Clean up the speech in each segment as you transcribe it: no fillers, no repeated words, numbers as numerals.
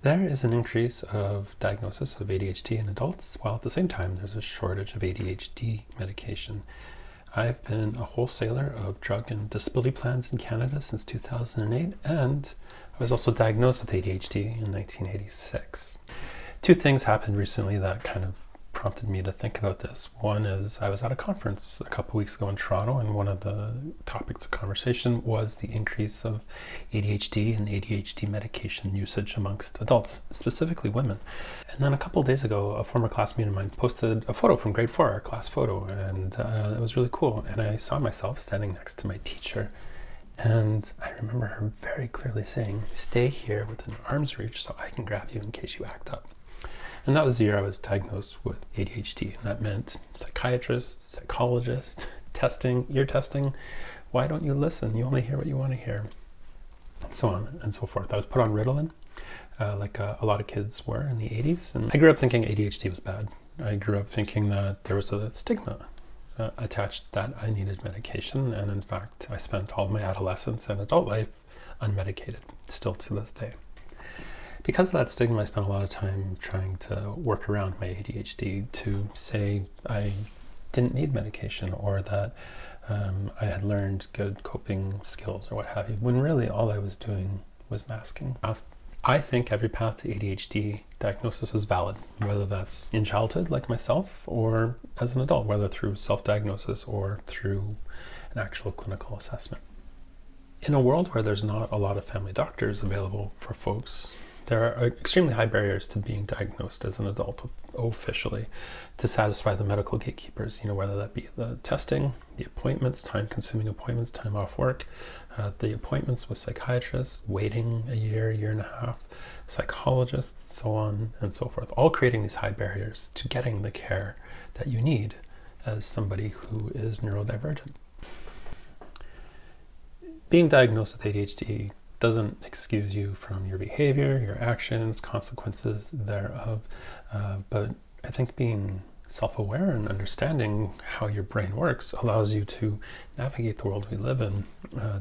There is an increase of diagnosis of ADHD in adults, while at the same time there's a shortage of ADHD medication. I've been a wholesaler of drug and disability plans in Canada since 2008, and I was also diagnosed with ADHD in 1986. Two things happened recently that kind of prompted me to think about this. One is I was at a conference a couple weeks ago in Toronto, and one of the topics of conversation was the increase of ADHD and ADHD medication usage amongst adults, specifically women. And then a couple of days ago, a former classmate of mine posted a photo from grade 4, our class photo, and it was really cool. And I saw myself standing next to my teacher, and I remember her very clearly saying, "Stay here within arm's reach so I can grab you in case you act up." And that was the year I was diagnosed with ADHD. And that meant psychiatrists, psychologists, testing, ear testing. Why don't you listen? You only hear what you want to hear. And so on and so forth. I was put on Ritalin, like a lot of kids were in the 80s. And I grew up thinking ADHD was bad. I grew up thinking that there was a stigma attached that I needed medication. And in fact, I spent all my adolescence and adult life unmedicated, still to this day. Because of that stigma, I spent a lot of time trying to work around my ADHD to say I didn't need medication, or that I had learned good coping skills or what have you, when really all I was doing was masking. I think every path to ADHD diagnosis is valid, whether that's in childhood like myself, or as an adult, whether through self-diagnosis or through an actual clinical assessment. In a world where there's not a lot of family doctors available for folks, there are extremely high barriers to being diagnosed as an adult officially to satisfy the medical gatekeepers, whether that be the testing, the appointments, time-consuming appointments, time off work, the appointments with psychiatrists, waiting a year, year and a half, psychologists, so on and so forth, all creating these high barriers to getting the care that you need as somebody who is neurodivergent. Being diagnosed with ADHD doesn't excuse you from your behavior, your actions, consequences thereof, but I think being self-aware and understanding how your brain works allows you to navigate the world we live in,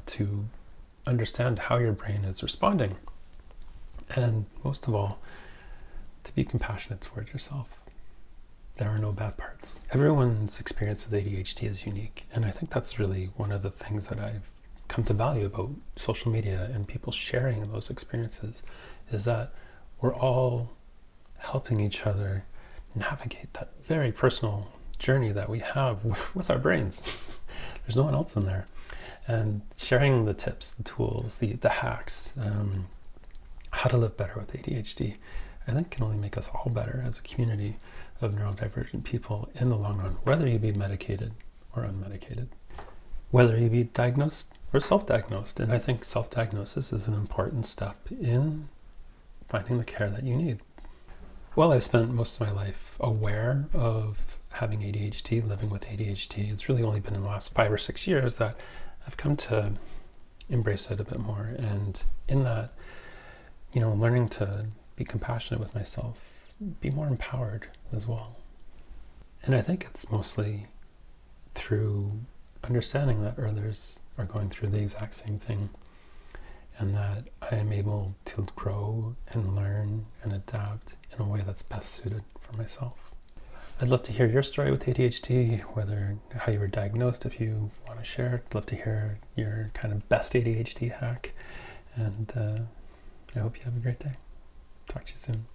to understand how your brain is responding, and most of all, to be compassionate towards yourself. There are no bad parts. Everyone's experience with ADHD is unique, and I think that's really one of the things that I've come to value about social media and people sharing those experiences, is that we're all helping each other navigate that very personal journey that we have with our brains. There's no one else in there. And sharing the tips, the tools, the hacks, how to live better with ADHD, I think can only make us all better as a community of neurodivergent people in the long run, whether you be medicated or unmedicated, whether you be diagnosed or self-diagnosed. And I think self-diagnosis is an important step in finding the care that you need. Well, I've spent most of my life aware of having ADHD, living with ADHD. It's really only been in the last 5 or 6 years that I've come to embrace it a bit more. And in that, learning to be compassionate with myself, be more empowered as well. And I think it's mostly through understanding that others are going through the exact same thing, and that I am able to grow and learn and adapt in a way that's best suited for myself. I'd love to hear your story with ADHD, whether how you were diagnosed, if you want to share. I'd love to hear your kind of best ADHD hack, and I hope you have a great day. Talk to you soon.